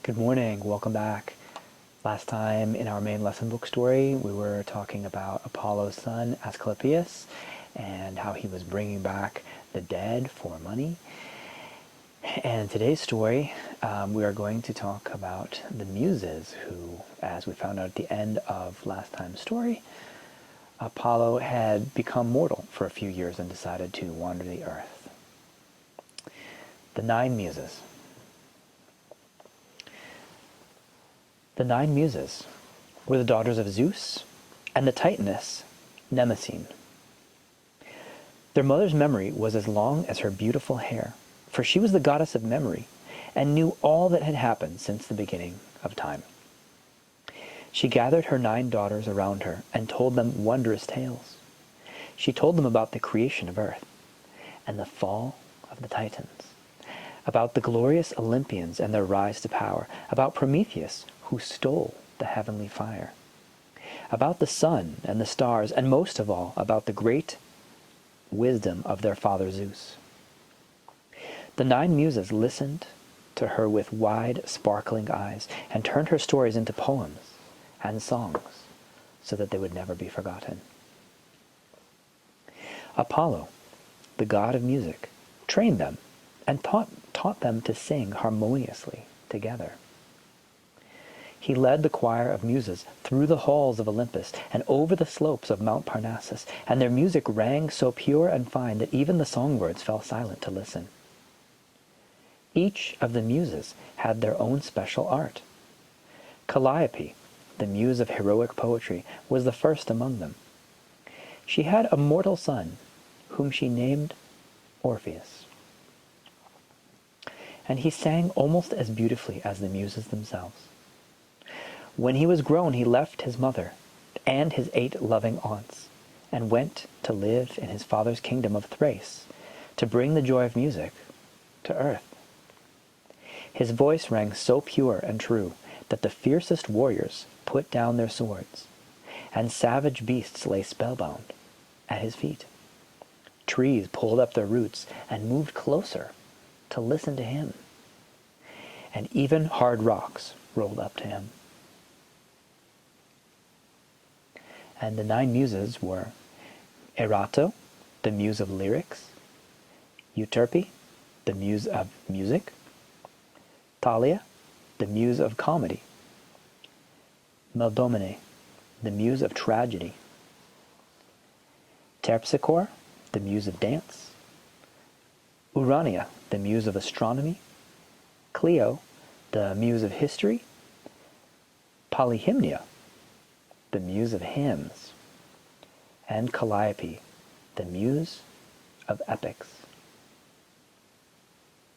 Good morning, welcome back. Last time in our main lesson book story, we were talking about Apollo's son, Asclepius, and how he was bringing back the dead for money. And in today's story, we are going to talk about the Muses, who, as we found out at the end of last time's story, Apollo had become mortal for a few years and decided to wander the earth. The 9 Muses. The 9 Muses were the daughters of Zeus and the Titaness Mnemosyne. Their mother's memory was as long as her beautiful hair, for she was the goddess of memory and knew all that had happened since the beginning of time. She gathered her 9 daughters around her and told them wondrous tales. She told them about the creation of earth and the fall of the Titans, about the glorious Olympians and their rise to power, about Prometheus, who stole the heavenly fire, about the sun and the stars, and most of all, about the great wisdom of their father Zeus. The 9 Muses listened to her with wide, sparkling eyes and turned her stories into poems and songs so that they would never be forgotten. Apollo, the god of music, trained them and taught them to sing harmoniously together. He led the choir of Muses through the halls of Olympus and over the slopes of Mount Parnassus, and their music rang so pure and fine that even the songbirds fell silent to listen. Each of the Muses had their own special art. Calliope, the muse of heroic poetry, was the first among them. She had a mortal son, whom she named Orpheus. And he sang almost as beautifully as the Muses themselves. When he was grown, he left his mother and his 8 loving aunts and went to live in his father's kingdom of Thrace to bring the joy of music to earth. His voice rang so pure and true that the fiercest warriors put down their swords, and savage beasts lay spellbound at his feet. Trees pulled up their roots and moved closer to listen to him, and even hard rocks rolled up to him. And the 9 Muses were Erato, the muse of lyrics; Euterpe, the muse of music; Thalia, the muse of comedy; Melpomene, the muse of tragedy; Terpsichore, the muse of dance; Urania, the muse of astronomy; Clio, the muse of history; Polyhymnia, the muse of hymns; and Calliope, the muse of epics.